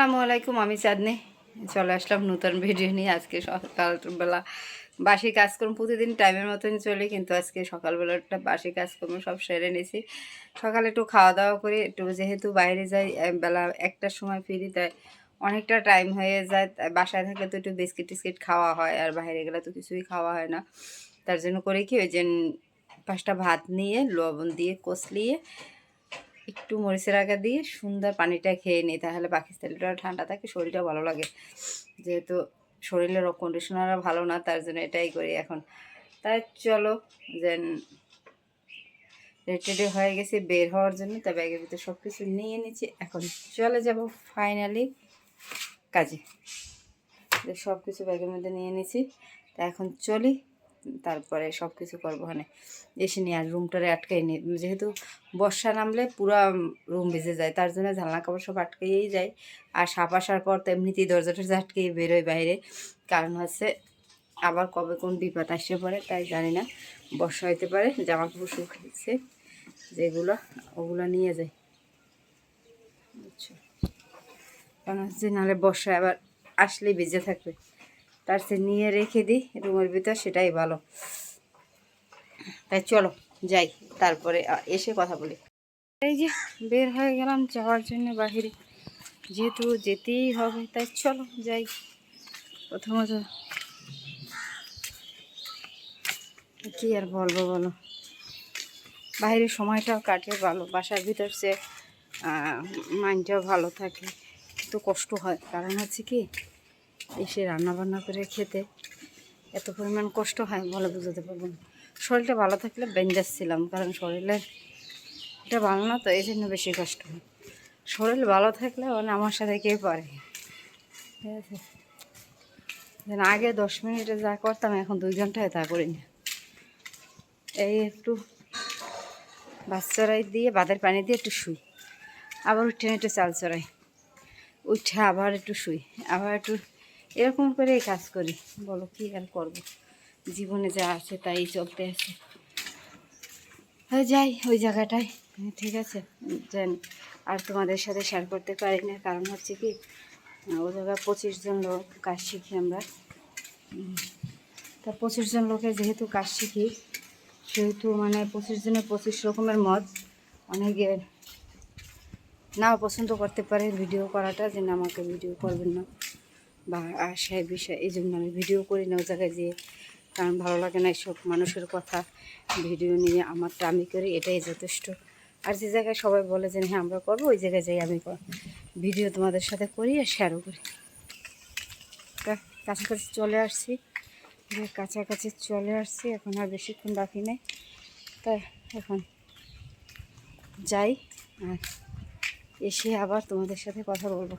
আসসালামু আলাইকুম, আমি চাঁদনি চলে আসলাম নতুন ভিডিও নিয়ে। আজকে সকালবেলা বাসি কাজকর্ম প্রতিদিন টাইমের মতন চলি, কিন্তু আজকে সকালবেলাটা বাসি কাজকর্ম সব সেরে নিয়েছি। সকালে একটু খাওয়া দাওয়া করে একটু, যেহেতু বাইরে যাই বেলা 1টার সময় ফিরি, তাই অনেকটা টাইম হয়ে যায়। বাসায় থাকলে তো একটু বিস্কিট টিস্কিট খাওয়া হয়, আর বাইরে গেলে তো কিছুই খাওয়া হয় না। তার জন্য করে কি ওই যে 5টা ভাত নিয়ে লবণ দিয়ে কষলিয়ে একটু মরিচের আগা দিয়ে সুন্দর পানিটা খেয়ে নিই, তাহলে পাকিস্তানিটা ঠান্ডা থাকে, শরীরটা ভালো লাগে। যেহেতু শরীরের কন্ডিশনার ভালো না, তার জন্য এটাই করি এখন। তাই চলো যে রেডি হয়ে গেছি বের হওয়ার জন্য, তাই ব্যাগের ভিতরে সব কিছু নিয়ে নিচ্ছি। এখন চলে যাব ফাইনালি কাজে। সব কিছু ব্যাগের মধ্যে নিয়ে নিছি, তা এখন চলি, তারপরে সব কিছু করবো। ওখানে এসে নিয়ে আর রুমটারে আটকাই নি, যেহেতু বর্ষা নামলে পুরা রুম ভিজে যায়, তার জন্য জানলা কাপড় সব আটকেই যায়। আর সাপ আসার পর তো এমনিতেই দরজাটা আটকেই বেরোয় বাইরে, কারণ হচ্ছে আবার কবে কোন বিপদ আসতে পারে তাই জানি না। বর্ষা হইতে পারে, জামা কাপড় শুকিয়েছে যেগুলো, ওগুলো নিয়ে যায়, বুঝছো? কারণ হচ্ছে নাহলে বর্ষা আবার আসলেই ভিজে থাকবে, তার সে নিয়ে রেখে দিই রুমের ভিতর, সেটাই ভালো। তাই চলো যাই, তারপরে এসে কথা বলি। এই যে বের হয়ে গেলাম যাওয়ার জন্য বাহিরে, যেহেতু যেতেই হবে তাই চলো যাই। প্রথমত কি আর বলবো বলো, বাইরের সময়টাও কাটে ভালো, বাসার ভিতর সে মাইন্ডটাও ভালো থাকে। একটু কষ্ট হয়, কারণ হচ্ছে কি এসে রান্নাবান্না করে খেতে এত পরিমাণ কষ্ট হয় বলে বুঝতে পারবো না। শরীরটা ভালো থাকলে বেঞ্জাস ছিলাম, কারণ শরীরের এটা ভালো না, তো এই জন্য বেশি কষ্ট হয়। শরীর ভালো থাকলে মানে আমার সাথে কে পারে, ঠিক আছে? যেন আগে 10 মিনিটে যা করতাম, এখন 2 ঘন্টায় তা করি না। এই একটু ভাত চড়াই দিয়ে ভাতের পানি দিয়ে একটু শুই, আবার উঠে একটু চাল চড়াই, উঠে আবার একটু শুই, আবার একটু এরকম করে কাজ করি। বলো কি আর করবো, জীবনে যা আছে তাই চলতে আছে। যাই ওই জায়গাটায়, ঠিক আছে? যেন আর তোমাদের সাথে শেয়ার করতে পারি না, কারণ হচ্ছে কি ওই জায়গায় 25 জন লোক কাজ শিখি আমরা। তা 25 জন লোকে যেহেতু কাজ শিখি, সেহেতু মানে 25 জনের 25 রকমের মত। অনেকে নাও পছন্দ করতে পারে ভিডিও করাটা, যে না আমাকে ভিডিও করবেন না বা আশায় বিষয়, এই জন্য আমি ভিডিও করি না ওই জায়গায় যেয়ে, কারণ ভালো লাগে না এসব মানুষের কথা ভিডিও নিয়ে। আমারটা আমি করি, এটাই যথেষ্ট। আর যে জায়গায় সবাই বলে যে হ্যাঁ আমরা করবো, ওই জায়গায় যাই আমি ভিডিও তোমাদের সাথে করি আর শেয়ারও করি। তা কাছাকাছি চলে আসছি, কাছাকাছি চলে আসছি, এখন আর বেশিক্ষণ বাকি নেই, তাই এখন যাই আর এসে আবার তোমাদের সাথে কথা বলবো।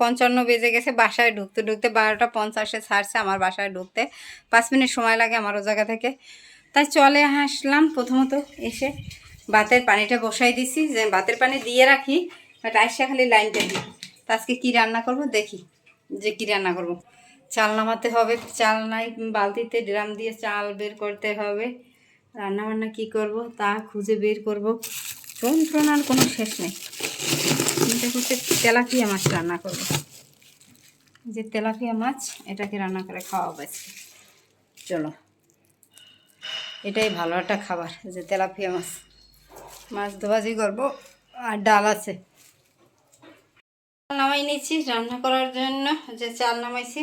55 বেজে গেছে, বাসায় ঢুকতে ঢুকতে 12টা 50-এ ছাড়ছে। আমার বাসায় ঢুকতে 5 মিনিট সময় লাগে আমার ও জায়গা থেকে, তাই চলে আসলাম। প্রথমত এসে ভাতের পানিটা বসাই দিছি, যে ভাতের পানি দিয়ে রাখি, বাট আইসা খালি লাইনটা দিই। তা আজকে কী রান্না করব দেখি, যে কী রান্না করব। চাল নামাতে হবে, চাল নাই বালতিতে, ড্রাম দিয়ে চাল বের করতে হবে। রান্নাবান্না কী করব তা খুঁজে বের করব, যন্ত্রণার কোনো শেষ নেই। চিন্তা করতে তেলাপিয়া মাছ রান্না করবো, যে তেলাপিয়া মাছ এটাকে রান্না করে খাওয়াবো আজকে। চলো, এটাই ভালো একটা খাবার, যে তেলাপিয়া মাছ, মাছ ভাজি করবো আর ডাল আছে। চাল নামাই নিচ্ছি রান্না করার জন্য, যে চাল নামাইছি।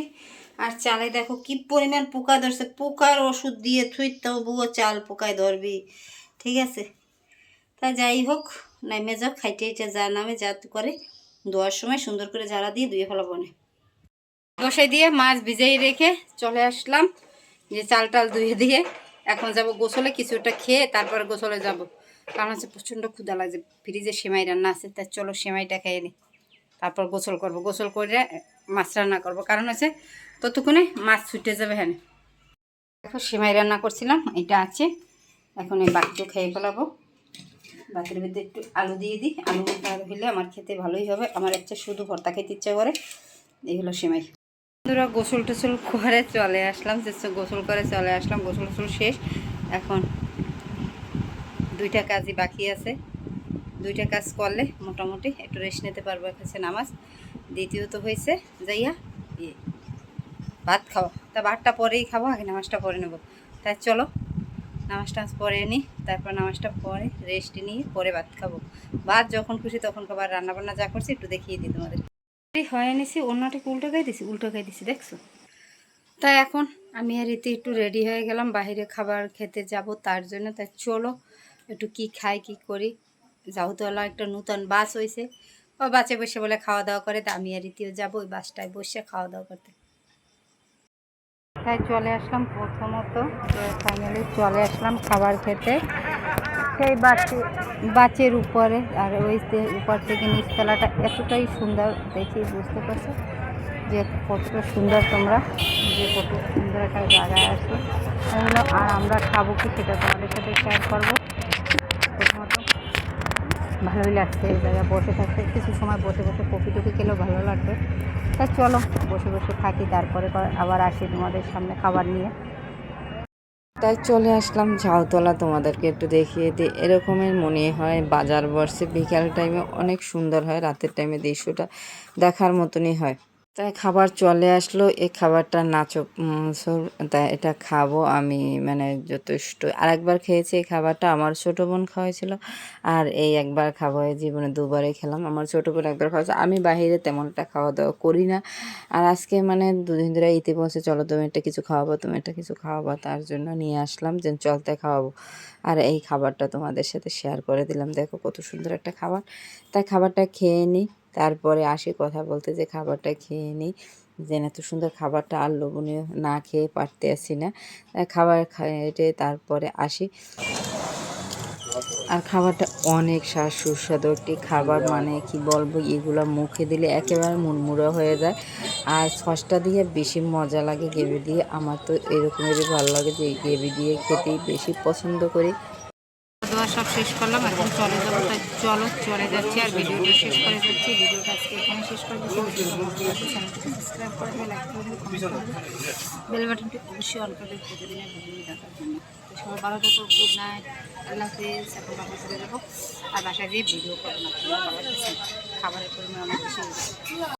আর চালে দেখো কি পরিমাণ পোকা ধরছে, পোকার ওষুধ দিয়ে থুই তবুও চাল পোকায় ধরবি, ঠিক আছে? তা যাই হোক, নামে যাও, খাইতে এটা যা নামে যা করে ধোয়ার সময় সুন্দর করে ঝাড়া দিয়ে ধুয়ে ফেলা বনে বসাই দিয়ে মাছ ভিজাই রেখে চলে আসলাম, যে চাল টাল ধুয়ে দিয়ে এখন যাব গোসলে। কিছুটা খেয়ে তারপর গোসলে যাব, কারণ হচ্ছে প্রচণ্ড ক্ষুধা লাগছে। ফ্রিজে সেমাই রান্না আছে, তাই চলো সেমাইটা খেয়ে নিই, তারপর গোসল করব। গোসল করে মাছ রান্না করব, কারণ হচ্ছে ততক্ষণে মাছ ছুটে যাবে। হ্যাঁ দেখো সেমাই রান্না করছিলাম, এটা আছে। এখন এই বাটিটা খেয়ে ফেলাবো। ভাতের ভিতরে একটু আলু দিয়ে দিই, আলু হলে আমার খেতে ভালোই হবে। আমার হচ্ছে শুধু ভর্তা খেতে ইচ্ছা করে। এই হলো সেমাই। বন্ধুরা গোসল টোসল করে চলে আসলাম, গোসল করে চলে আসলাম, গোসল টোসল শেষ। এখন 2টা কাজই বাকি আছে, দুইটা কাজ করলে মোটামুটি একটু রেস্ট নিতে পারবো। হচ্ছে নামাজ, দ্বিতীয়ত হয়েছে যাইয়া ভাত খাওয়া। তা ভাতটা পরেই খাবো, আগে নামাজটা পরে নেবো। তাই চলো নামাজটা পরে নিই, তারপর নামাজটা পরে রেস্ট নিয়ে পরে ভাত খাবো। ভাত যখন খুশি তখন খাবার, রান্নাবান্না যা করছি একটু দেখিয়ে দিই তোমাদের। হয়ে নিছি, অন্যটাকে উল্টো খাই দিছি দেখছো। তাই এখন আমি আর রীতি একটু রেডি হয়ে গেলাম বাইরে খাবার খেতে যাব তার জন্য। তাই চলো একটু কি খাই কি করি। যাওতলা একটা নতুন বাস হয়েছে, ওই বাসে বসে বলে খাওয়া দাওয়া করে, তা আমি আর রীতিও যাবো ওই বাসটায় বসে খাওয়া দাওয়া করতে। তাই চলে আসলাম প্রথমত, ফাইনালি চলে আসলাম খাবার খেতে সেই বাসের উপরে। আর ওই উপর থেকে নিচতলাটা এতটাই সুন্দর, দেখি বুঝতে পারছো যে কত সুন্দর, তোমরা যে কত সুন্দর একটা জায়গায় আসো এগুলো। আর আমরা খাবো কি সেটা তোমাদের সাথে শেয়ার করবো। প্রথমত ভালোই লাগছে এই জায়গায় বসে থাকতে, কিছু সময় বসে বসে কফি টফি খেলেও ভালো লাগবে। তাই চলো বসে বসে থাকি, তারপরে আবার আসি তোমাদের সামনে খাবার নিয়ে। তাই চলে আসলাম ঝাউতলা, তোমাদেরকে একটু দেখিয়ে দিই। এরকমের মনে হয় বাজার বসে, বিকাল টাইমে অনেক সুন্দর হয়, রাতের টাইমে দৃশ্যটা দেখার মতনই হয়। তাই খাবার চলে আসলো, এই খাবারটা তাই এটা খাবো আমি, মানে যথেষ্ট। আরেকবার খেয়েছি এই খাবারটা, আমার ছোটো বোন খাওয়াইছিল, আর এই একবার খাবো। এই জীবনে দুবারই খেলাম, আমার ছোটো বোন একবার খাওয়াইছে। আমি বাইরে তেমনটা খাওয়া দাওয়া করি না, আর আজকে মানে দুদিন ধরে ইতি বলছে চলো তুমি একটা কিছু খাওয়াবো, তুমি একটা কিছু খাওয়াবো, তার জন্য নিয়ে আসলাম যে চলতে খাওয়াবো। আর এই খাবারটা তোমাদের সাথে শেয়ার করে দিলাম, দেখো কত সুন্দর একটা খাবার। তাই খাবারটা খেয়ে নিই, তারপরে আসি কথা বলতে, যে খাবারটা খেয়ে নিই। যে এত সুন্দর খাবারটা আর লোভনীয় না খেয়ে পারতে আসি না, খাবার খেয়ে তারপরে আসি। আর খাবারটা অনেক সুস্বাদু একটি খাবার, মানে কি বলবো, এগুলো মুখে দিলে একেবারে মুড়মুড়ো হয়ে যায়। আর সসটা দিয়ে বেশি মজা লাগে, গ্রেভি দিয়ে। আমার তো এরকমেরই ভালো লাগে, যে গ্রেভি দিয়ে খেতেই বেশি পছন্দ করি। খাওয়া সব শেষ করলাম, এখন চলে যাবো। তাই চলো চলে যাচ্ছি, আর ভিডিওটা শেষ করে যাচ্ছি। ভিডিওটা আজকে এখানে শেষ করে দিচ্ছি। চ্যানেলটিকে সাবস্ক্রাইব করে দেবে, লাইক করে দেবে, কমেন্ট করে দেবে, বেল বাটনটি অবশ্যই অন করে দেবে প্রতিদিনের ভিডিও দেখার জন্য। তো সবাই ভালো থাকো, গুড নাইট, আল্লাহ হাফেজ। এখন বাসায় চলে যাবো, আর বাসায় দিয়ে ভিডিও করবো না, ভালো লাগছে, খাবারের পরিমাণ অনেক বেশি হয়ে গেছে।